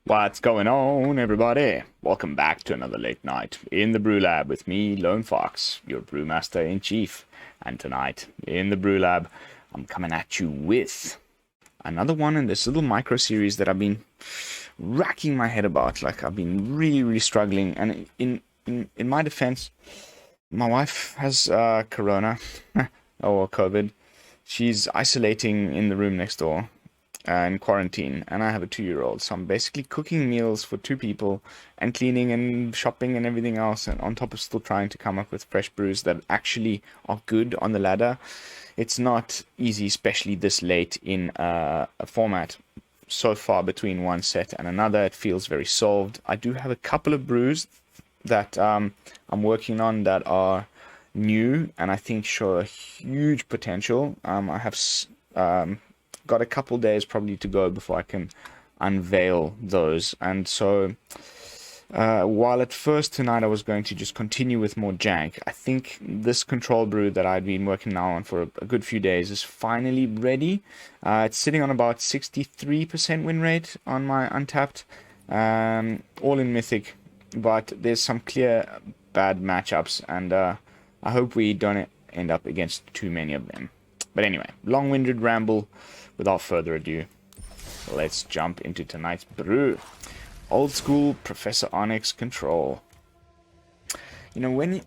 What's going on, everybody? Welcome back to another late night in the BrewLab with me, Lone Fox, your brewmaster-in-chief. And tonight, in the BrewLab, I'm coming at you with another one in this little micro-series that I've been racking my head about. Like, I've been really struggling. And in my defense, my wife has corona, or COVID. She's isolating in the room next door. In quarantine, and I have a 2-year-old, so I'm basically cooking meals for 2 people and cleaning and shopping and everything else, and on top of still trying to come up with fresh brews that actually are good on the ladder. It's not easy, especially this late in a format so far between one set and another. It feels very solved. I do have a couple of brews that I'm working on that are new and I think show a huge potential. I have got a couple days probably to go before I can unveil those. And so while at first tonight I was going to just continue with more jank, I think this control brew that I've been working now on for a good few days is finally ready. It's sitting on about 63% win rate on my Untapped, all in Mythic, but there's some clear bad matchups, and I hope we don't end up against too many of them. But anyway, long-winded ramble. Without further ado, let's jump into tonight's brew. Old school Professor Onyx control. You know, when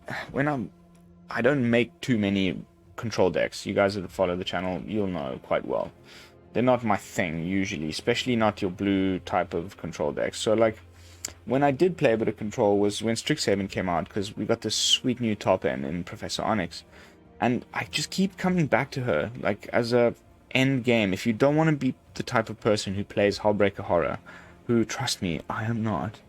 I don't make too many control decks. You guys that follow the channel, you'll know quite well. They're not my thing usually, especially not your blue type of control decks. So like, when I did play a bit of control was when Strixhaven came out, because we got this sweet new top end in Professor Onyx. And I just keep coming back to her, like, as a end game. If you don't want to be the type of person who plays Hullbreaker Horror, who, trust me, I am not,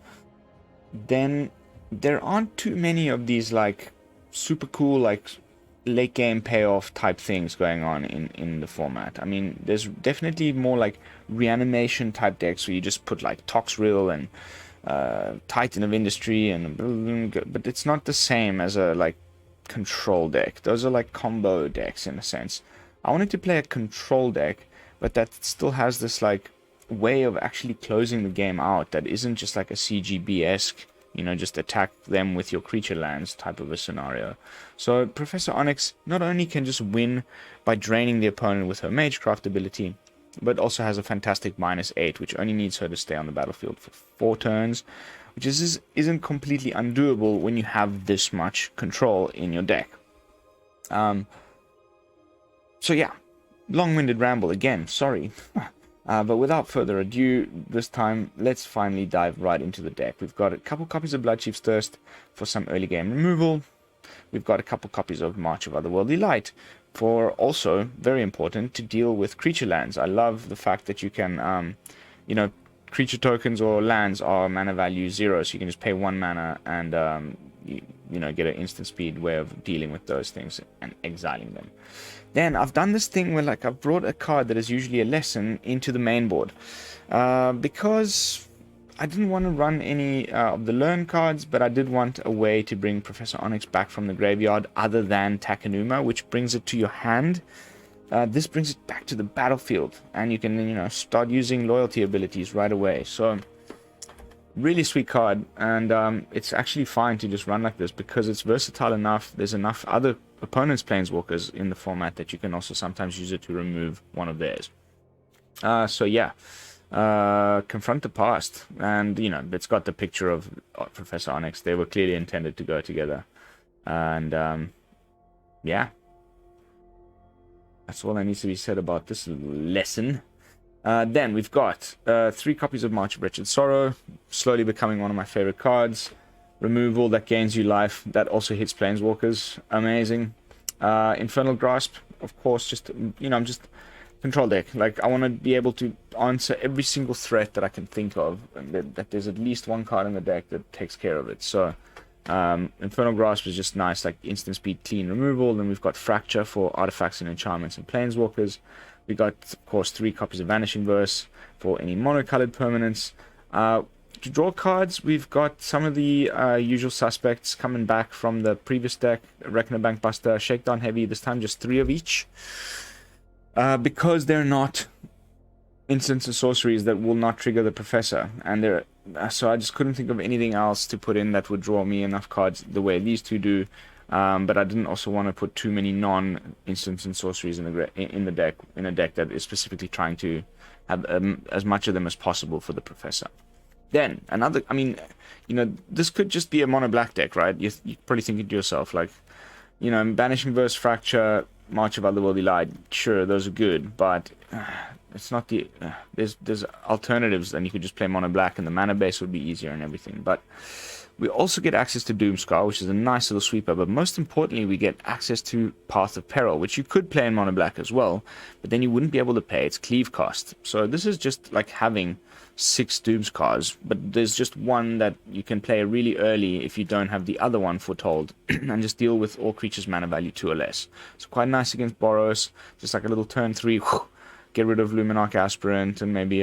then there aren't too many of these, like, super cool, like, late game payoff type things going on in the format. I mean, there's definitely more, like, reanimation type decks where you just put, like, Toxrill and Titan of Industry, and but it's not the same as a, like, control deck. Those are like combo decks in a sense. I wanted to play a control deck, but that still has this like way of actually closing the game out that isn't just like a CGB-esque, you know, just attack them with your creature lands type of a scenario. So Professor Onyx not only can just win by draining the opponent with her Magecraft ability, but also has a fantastic -8, which only needs her to stay on the battlefield for 4 turns, which isn't completely undoable when you have this much control in your deck. So yeah, long-winded ramble again, sorry. But without further ado, this time, let's finally dive right into the deck. We've got a couple copies of Bloodchief's Thirst for some early game removal. We've got a couple copies of March of Otherworldly Light for also, very important, to deal with creature lands. I love the fact that you can, you know, creature tokens or lands are mana value 0, so you can just pay 1 mana and, you know, get an instant speed way of dealing with those things and exiling them. Then I've done this thing where, like, I've brought a card that is usually a lesson into the main board. Because I didn't want to run any of the learn cards, but I did want a way to bring Professor Onyx back from the graveyard other than Takenuma, which brings it to your hand. This brings it back to the battlefield, and you can, you know, start using loyalty abilities right away. So, really sweet card, and it's actually fine to just run like this because it's versatile enough. There's enough other opponents' planeswalkers in the format that you can also sometimes use it to remove one of theirs. So yeah, Confront the Past, and you know, it's got the picture of Professor Onyx. They were clearly intended to go together, and yeah. That's all that needs to be said about this lesson. Then we've got 3 copies of March of Wretched Sorrow, slowly becoming one of my favorite cards. Removal that gains you life, that also hits Planeswalkers, amazing. Infernal Grasp, of course, just, you know, I'm just control deck. Like, I want to be able to answer every single threat that I can think of, and that there's at least one card in the deck that takes care of it. So, Infernal Grasp is just nice, like instant speed, clean removal. Then we've got Fracture for artifacts and enchantments and planeswalkers. We got, of course, 3 copies of Vanishing Verse for any monocolored permanents. To draw cards, we've got some of the usual suspects coming back from the previous deck: Reckoner Bankbuster, Shakedown Heavy. This time, just 3 of each. because they're not instants and sorceries that will not trigger the Professor, and they're so I just couldn't think of anything else to put in that would draw me enough cards the way these two do. But I didn't also want to put too many non-instants and sorceries in the deck, in a deck that is specifically trying to have as much of them as possible for the Professor. Then another, I mean, you know, this could just be a mono black deck, right? You're probably thinking to yourself, like, you know, Vanishing Verse, Fracture, March of Otherworldly Light, sure, those are good, but it's not the there's alternatives, and you could just play mono black and the mana base would be easier and everything. But we also get access to Doomskar, which is a nice little sweeper, but most importantly we get access to Path of Peril, which you could play in mono black as well, but then you wouldn't be able to pay its cleave cost. So this is just like having 6 Doomskars, but there's just one that you can play really early if you don't have the other one foretold, and just deal with all creatures mana value 2 or less. So quite nice against Boros, just like a little turn 3, get rid of Luminarch Aspirant and maybe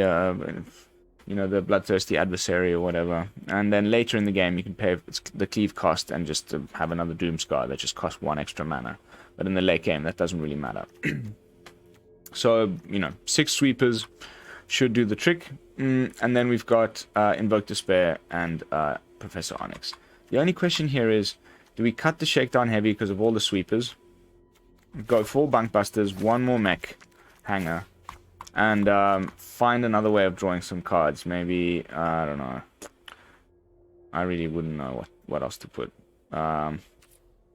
you know, the Bloodthirsty Adversary or whatever. And then later in the game you can pay the cleave cost and just have another Doomskar that just costs 1 extra mana. But in the late game that doesn't really matter. So, you know, 6 sweepers should do the trick. And then we've got Invoke Despair and Professor Onyx. The only question here is, do we cut the Shakedown Heavy because of all the sweepers? Go 4 Bankbusters, 1 more Mech Hangar, and find another way of drawing some cards. Maybe, I don't know. I really wouldn't know what else to put.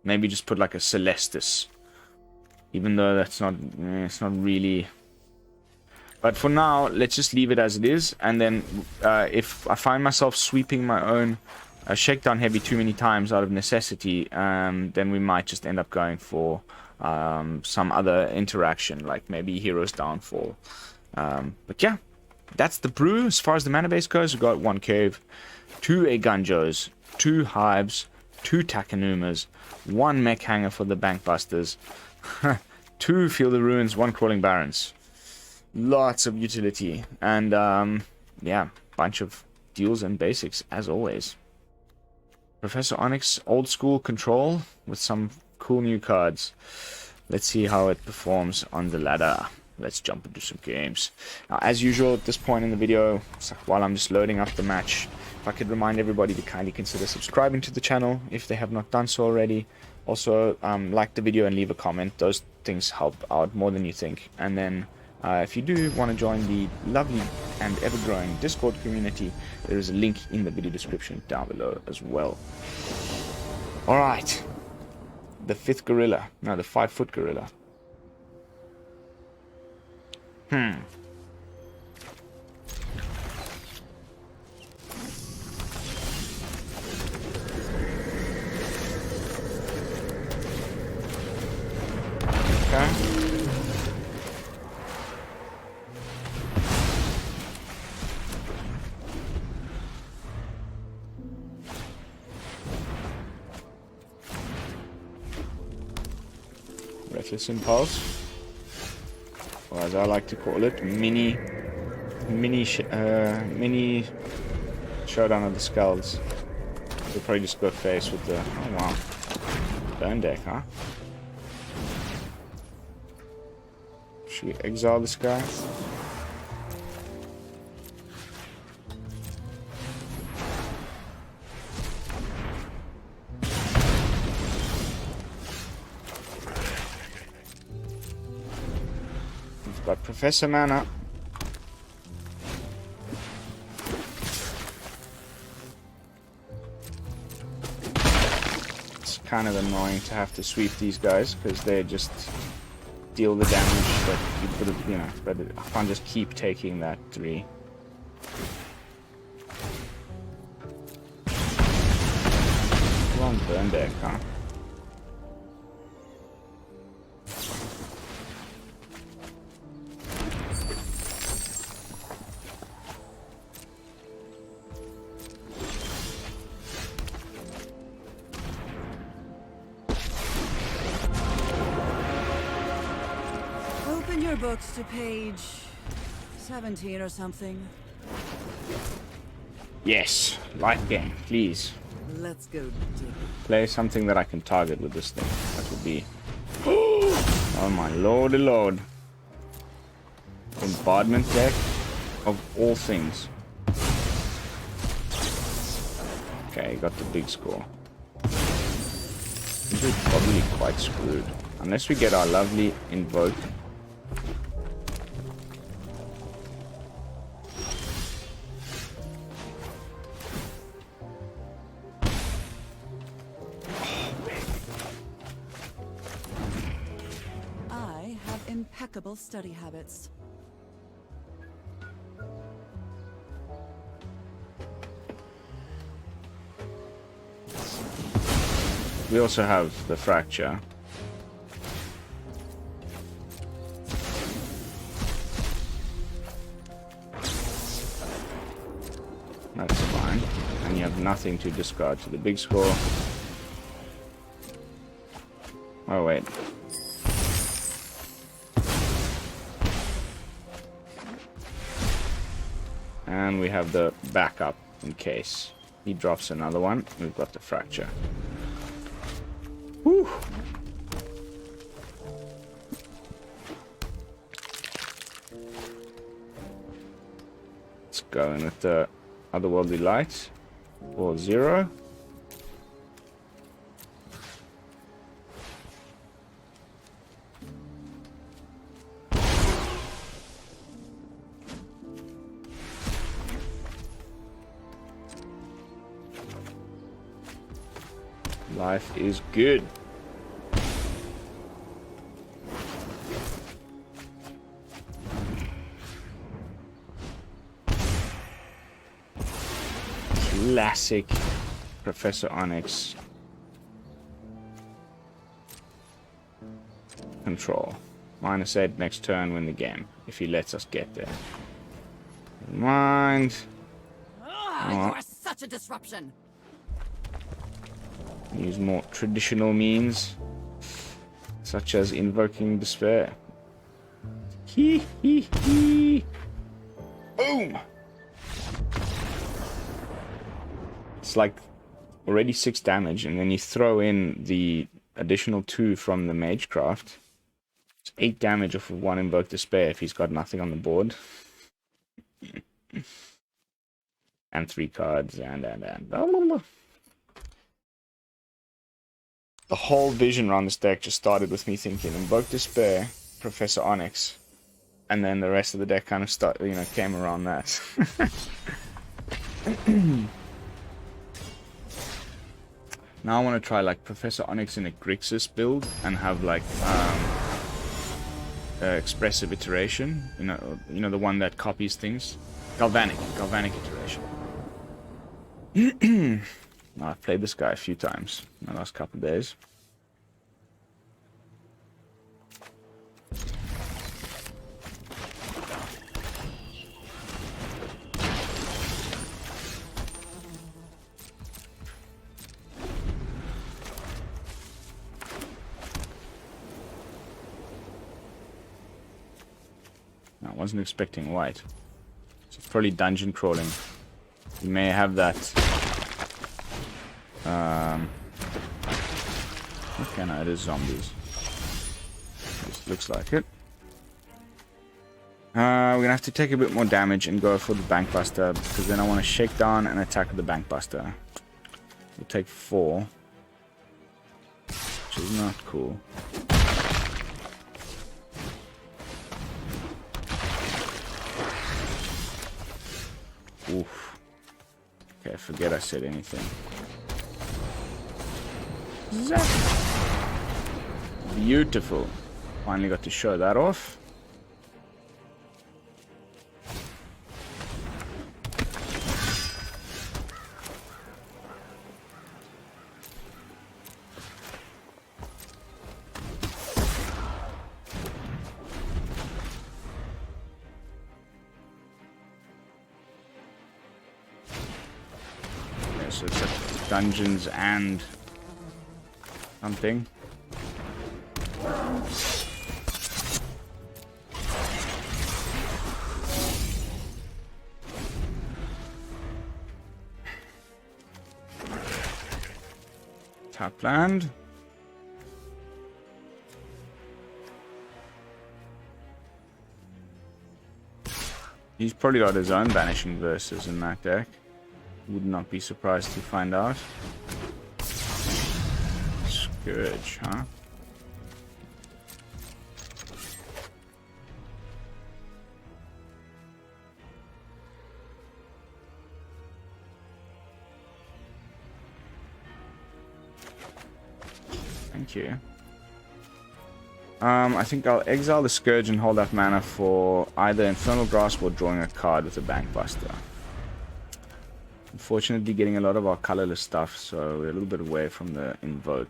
Maybe just put like a Celestis. Even though that's not, it's not really... But for now, let's just leave it as it is. And then if I find myself sweeping my own Shakedown Heavy too many times out of necessity, then we might just end up going for some other interaction, like maybe Hero's Downfall. But yeah, that's the brew. As far as the mana base goes, we've got 1 Cave, 2 Eiganjos, 2 Hives, 2 Takenumas, 1 Mech Hangar for the Bankbusters, 2 Field of Ruins, 1 Crawling Barrens. Lots of utility, and yeah, bunch of deals and basics as always. Professor Onyx, old school control with some cool new cards. Let's see how it performs on the ladder. Let's jump into some games. Now, as usual at this point in the video, while I'm just loading up the match, if I could remind everybody to kindly consider subscribing to the channel if they have not done so already. Also, like the video and leave a comment. Those things help out more than you think. And then if you do want to join the lovely and ever-growing Discord community, there is a link in the video description down below as well. Alright. The 5th gorilla. No, the 5-foot gorilla. Okay. Reckless Impulse, or as I like to call it, mini Showdown of the Skulls. We'll probably just go face with the, oh wow, burn deck, huh? Should we exile this guy? Got Professor Mana. It's kind of annoying to have to sweep these guys because they just deal the damage that you could have, you know, but I can't just keep taking that 3. Long burn deck, huh? Your books to page 17 or something. Yes, light game, please. Let's go dig. Play something that I can target with this thing. That would be... Oh my lordy lord. Bombardment deck of all things. Okay, got the big score. This is probably quite screwed. Unless we get our lovely Invoke. I have impeccable study habits. We also have the Fracture. That's fine. And you have nothing to discard to the big score. Oh, wait. And we have the backup in case he drops another one. We've got the Fracture. Whew. Let's go in with the Otherworldly Light or 0. Life is good. Classic Professor Onyx. Control. -8 next turn, win the game. If he lets us get there. Never mind. Ugh, you are such a disruption. Use more traditional means, such as invoking despair. Hee hee hee. Boom! It's like already 6 damage, and then you throw in the additional 2 from the Magecraft. It's 8 damage off of 1 Invoke Despair if he's got nothing on the board. And 3 cards, and. The whole vision around this deck just started with me thinking Invoke Despair, Professor Onyx, and then the rest of the deck kind of came around that. Now I want to try like Professor Onyx in a Grixis build and have like expressive iteration, you know the one that copies things, galvanic iteration. I've played this guy a few times in the last couple of days. I wasn't expecting white. So it's probably dungeon crawling. You may have that. Okay, no, it is zombies. This looks like it. We're gonna have to take a bit more damage and go for the Bankbuster, because then I want to shake down and attack with the Bankbuster. We'll take 4, which is not cool. Oof. Okay, forget I said anything. Zap. Beautiful. Finally got to show that off. Okay, so it's like dungeons and something. Tap land. He's probably got his own Vanishing Verses in that deck. Would not be surprised to find out. Scourge, huh? Thank you. I think I'll exile the Scourge and hold that mana for either Infernal Grasp or drawing a card with a Bankbuster. Unfortunately, getting a lot of our colorless stuff, so we're a little bit away from the Invoke.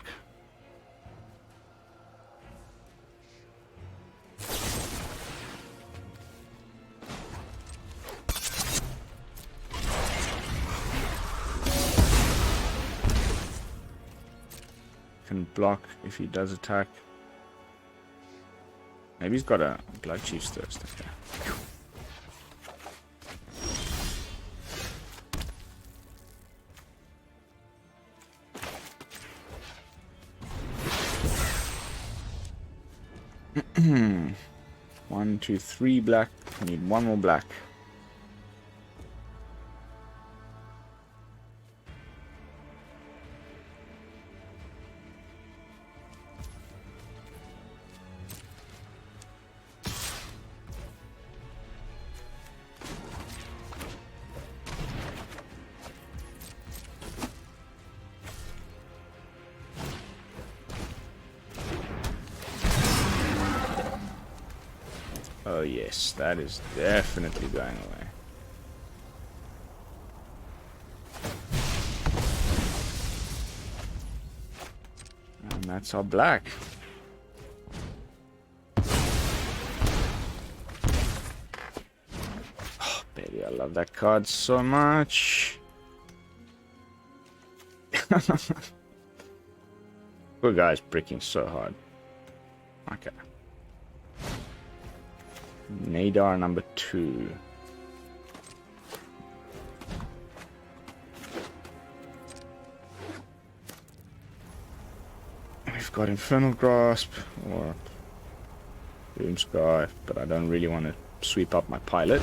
Can block if he does attack. Maybe he's got a Bloodchief's Thirst. Okay. One, two, three black. I need one more black. Oh yes, that is definitely going away. And that's our black. Oh, baby, I love that card so much. Poor guy's bricking so hard. Okay. Nadar number 2. We've got Infernal Grasp or Doomskar, but I don't really want to sweep up my pilot.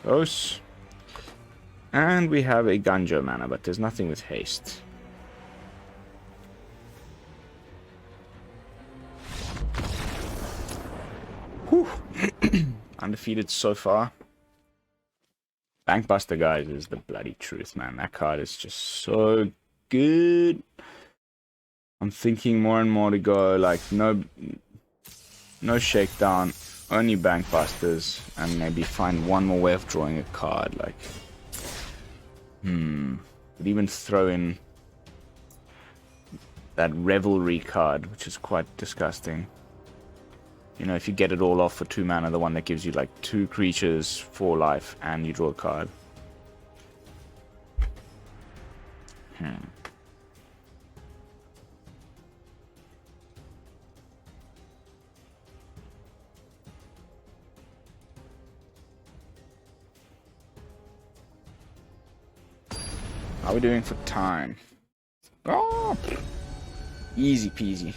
Close. And we have a Eiganjo mana, but there's nothing with haste. Whew. Undefeated so far. Bankbuster, guys, is the bloody truth, man. That card is just so good. I'm thinking more and more to go like no shakedown, only Bankbusters, and maybe find one more way of drawing a card. Like, could even throw in that Revelry card, which is quite disgusting. You know, if you get it all off for 2 mana, the one that gives you like 2 creatures, 4 life, and you draw a card. How are we doing for time? Oh, easy peasy.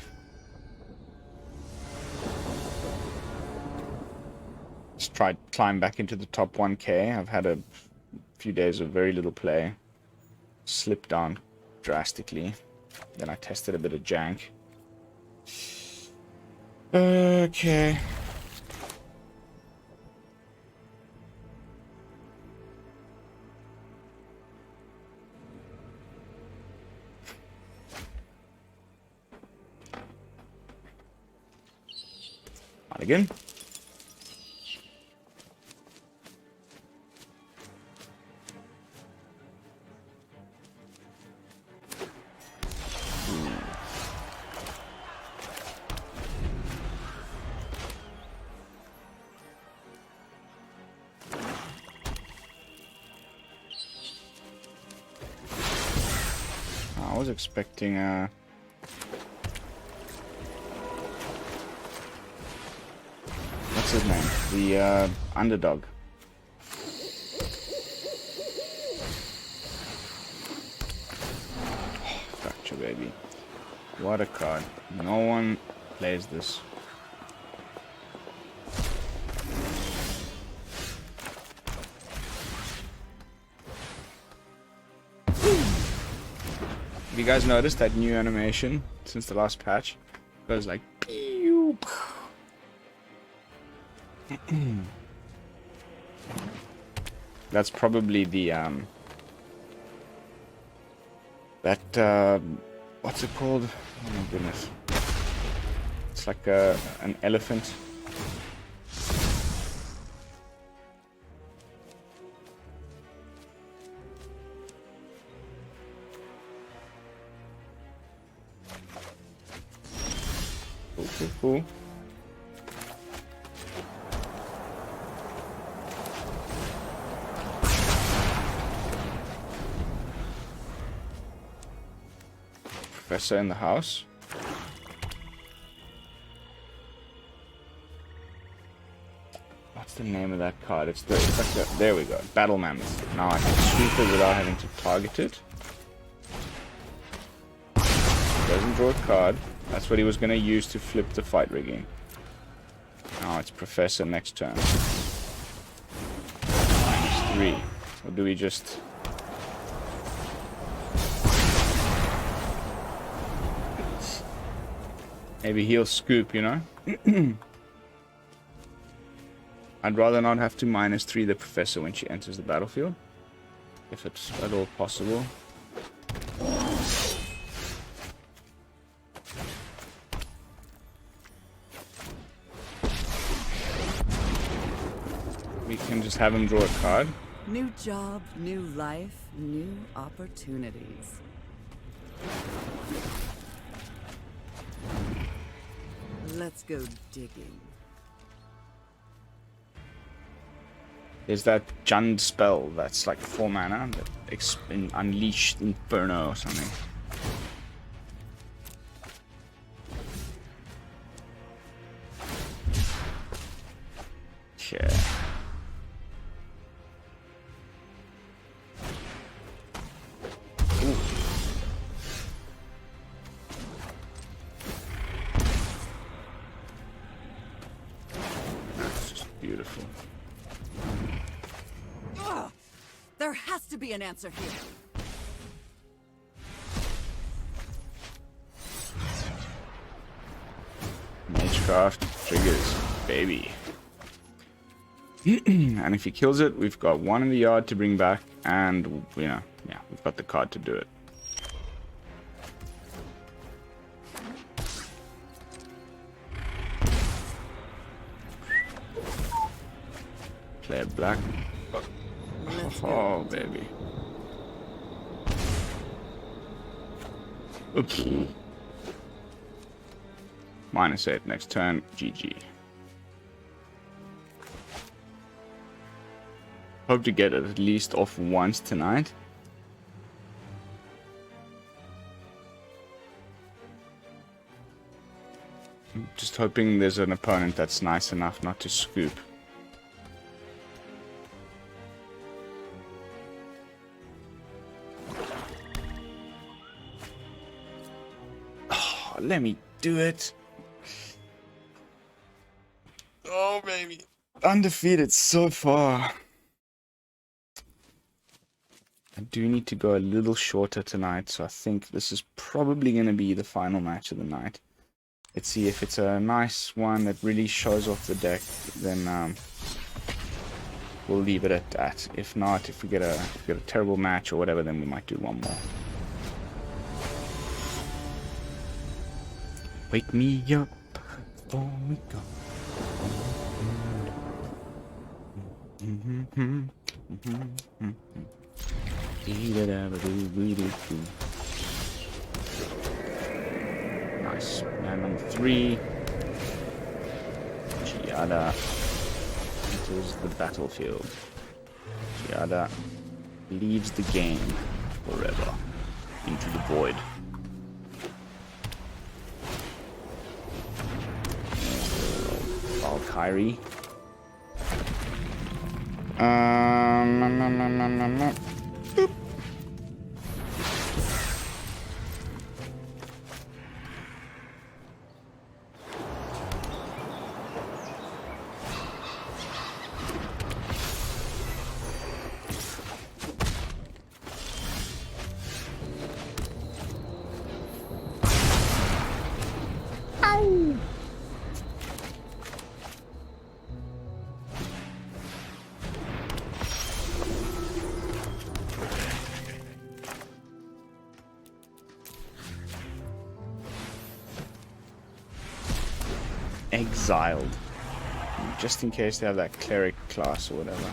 Just tried to climb back into the top 1k. I've had a few days of very little play. Slipped down drastically. Then I tested a bit of jank. Okay. Again. was expecting what's his name? The underdog. Fracture, baby. What a card. No one plays this. Have you guys noticed that new animation since the last patch? It goes like pew. That's probably the what's it called? Oh my goodness. It's like an elephant. Cool. Professor in the house. What's the name of that card? It's like there we go. Battle Mammoth. Now I can sweep it without having to target it. Doesn't draw a card. That's what he was going to use to flip the fight rigging. Now it's Professor next turn. -3. Or do we just... Maybe he'll scoop, you know? I'd rather not have to -3 the Professor when she enters the battlefield. If it's at all possible. We can just have him draw a card. New job, new life, new opportunities. Let's go digging. There's that Jund spell that's like 4 mana that unleashed Inferno or something. Yeah. Beautiful. Ugh, there has to be an answer here. Magecraft triggers, baby. And if he kills it, we've got 1 in the yard to bring back, and you know, yeah, we've got the card to do it. Play black. Oh, baby. Oops. -8 next turn. GG. Hope to get it at least off once tonight. I'm just hoping there's an opponent that's nice enough not to scoop. Let me do it. Oh, baby. Undefeated so far. I do need to go a little shorter tonight, so I think this is probably going to be the final match of the night. Let's see if it's a nice one that really shows off the deck, then we'll leave it at that. If not, if we get a terrible match or whatever, then we might do one more. Wake me up before we go. Nice. And number 3. Giada enters the battlefield. Giada leaves the game forever into the void. Kyrie. Boop. Ow! Exiled. Just in case they have that cleric class or whatever.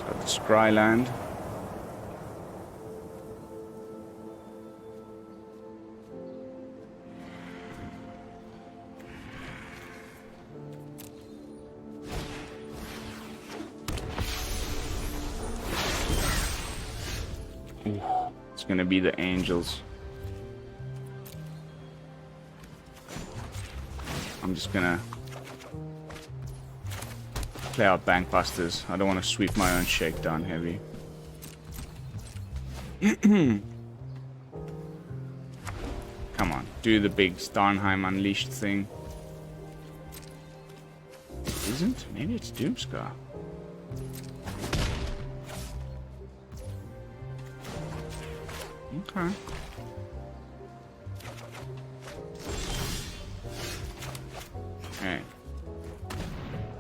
Got the Scryland. It's gonna be the Angels. I'm just gonna play out Bankbusters. I don't want to sweep my own Shakedown Heavy. Come on, do the big Starnheim Unleashed thing. It isn't? Maybe it's Doomskar. Okay. Hey.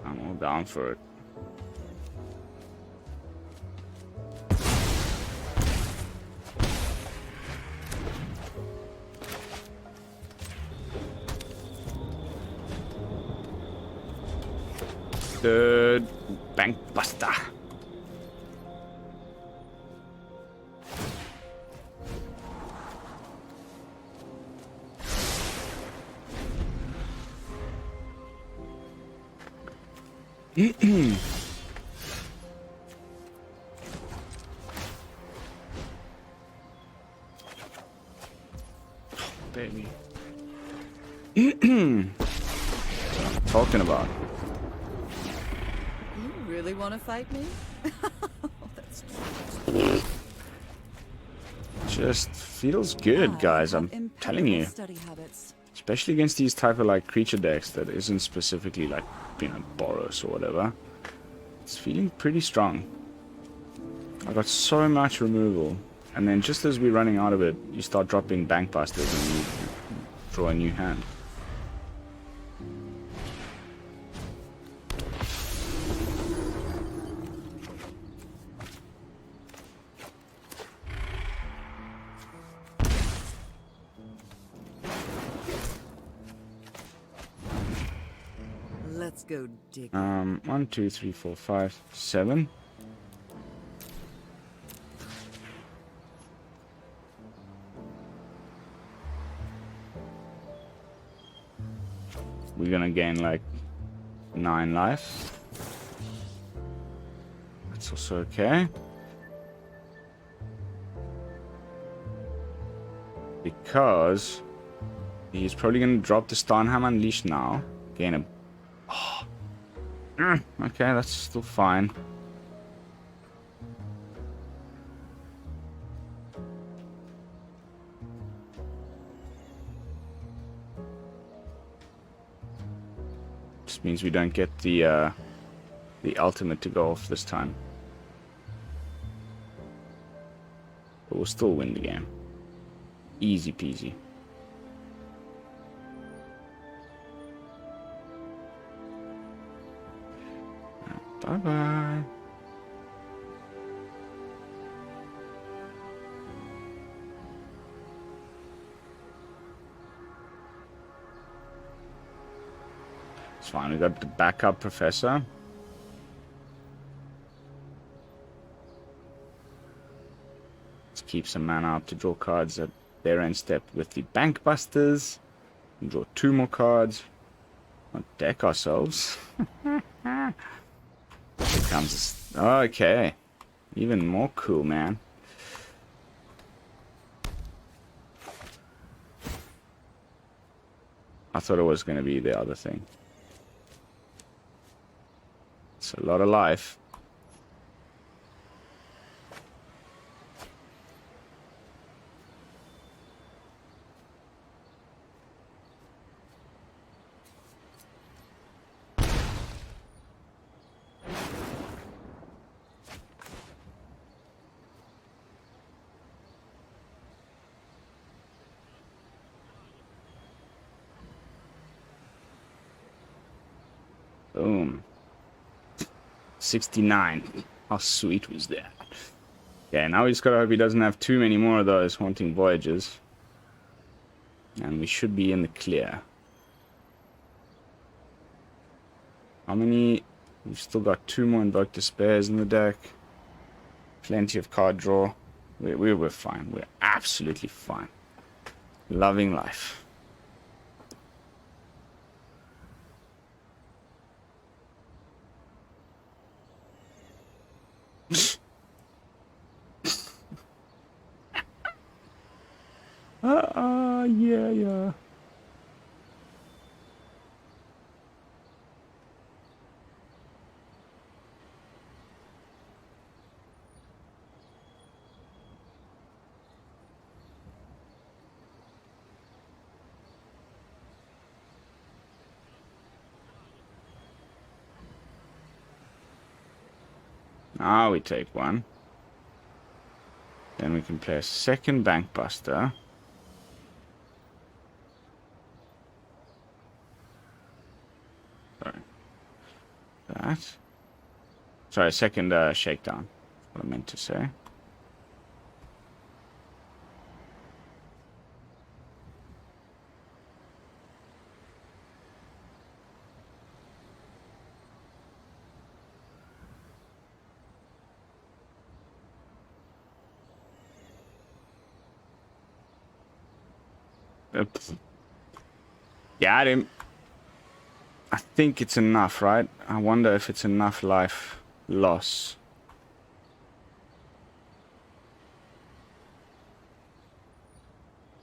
I'm all down for it. The Bankbuster. Baby. That's what I'm talking about. You really want to fight me? That's Just feels good, guys. I'm telling you. Especially against these type of like creature decks that isn't specifically like, you know, Boros or whatever. It's feeling pretty strong. I got so much removal, and then just as we're running out of it, you start dropping Bankbusters and you draw a new hand. Let's go dig. 1, 2, 3, 4, 5, 7. We're gonna gain like 9 life. That's also okay. Because he's probably gonna drop the Starnheim Unleashed now. Gain a... Oh. Okay, that's still fine. Just means we don't get the ultimate to go off this time. But we'll still win the game. Easy peasy. Bye-bye. It's fine, we got the backup Professor. Let's keep some mana up to draw cards that there and step with the Bankbusters. Draw 2 more cards. Not deck ourselves. Here comes. Okay. Even more cool, man. I thought it was going to be the other thing. It's a lot of life. Boom. 69. How sweet was that? Yeah, now we just gotta hope he doesn't have too many more of those Haunting Voyages. And we should be in the clear. How many? We've still got 2 more Invoke Despairs in the deck. Plenty of card draw. We're fine. We're absolutely fine. Loving life. Yeah. Now we take 1. Then we can play a second Bankbuster. Sorry. That. Sorry, second Shakedown. That's what I meant to say. Oops. Got him. I think it's enough, right? I wonder if it's enough life loss.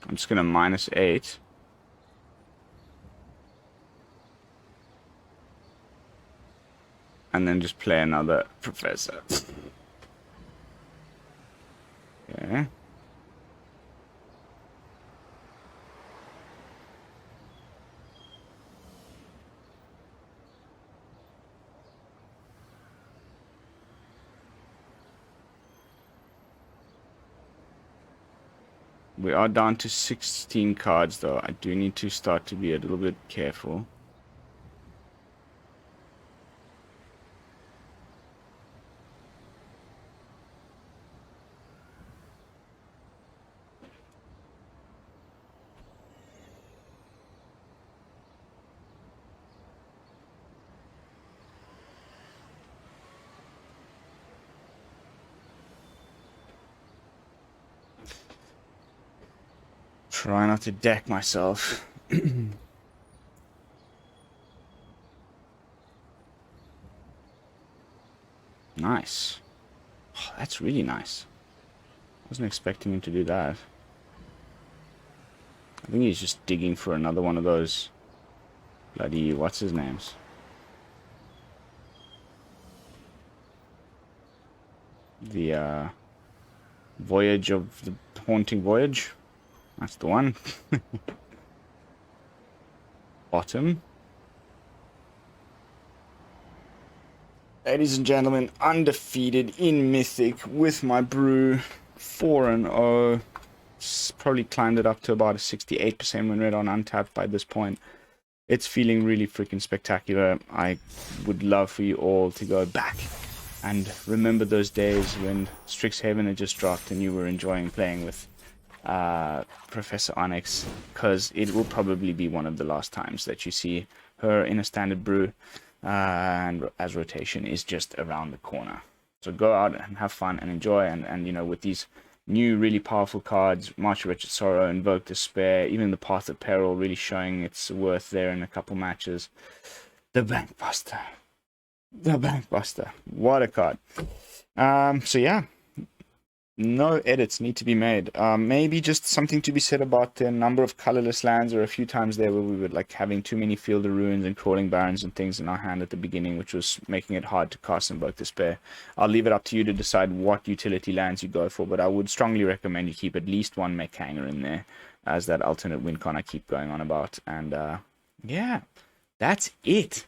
I'm just gonna -8. And then just play another Professor. Okay. We are down to 16 cards, though. I do need to start to be a little bit careful. Try not to deck myself. Nice. Oh, that's really nice. Wasn't expecting him to do that. I think he's just digging for another one of those bloody, what's his names? The Voyage of the Haunting Voyage. That's the one. Bottom. Ladies and gentlemen, undefeated in Mythic with my brew. 4-0. Probably climbed it up to about a 68% win rate on Untapped by this point. It's feeling really freaking spectacular. I would love for you all to go back and remember those days when Strixhaven had just dropped and you were enjoying playing with Professor Onyx, because it will probably be one of the last times that you see her in a standard brew, and as rotation is just around the corner. So go out and have fun and enjoy, and you know, with these new really powerful cards, March of Wretched Sorrow, Invoke Despair, even the Path of Peril really showing its worth there in a couple matches. The Bankbuster. The Bankbuster. What a card. So yeah, no edits need to be made. Maybe just something to be said about the number of colorless lands. Or a few times there where we were like having too many Field of Ruins and Crawling Barrens and things in our hand at the beginning, which was making it hard to cast Invoke Despair. I'll leave it up to you to decide what utility lands you go for, but I would strongly recommend you keep at least one Mech Hangar in there as that alternate win con I keep going on about. And yeah, that's it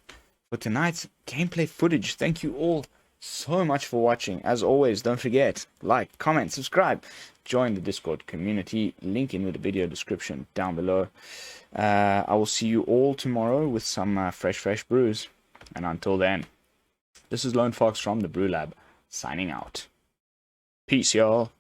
for tonight's gameplay footage. Thank you all so much for watching. As always, don't forget, like, comment, subscribe, join the Discord community, link in the video description down below. I will see you all tomorrow with some fresh brews, and until then, this is Lone Fox from the Brew Lab signing out. Peace, y'all.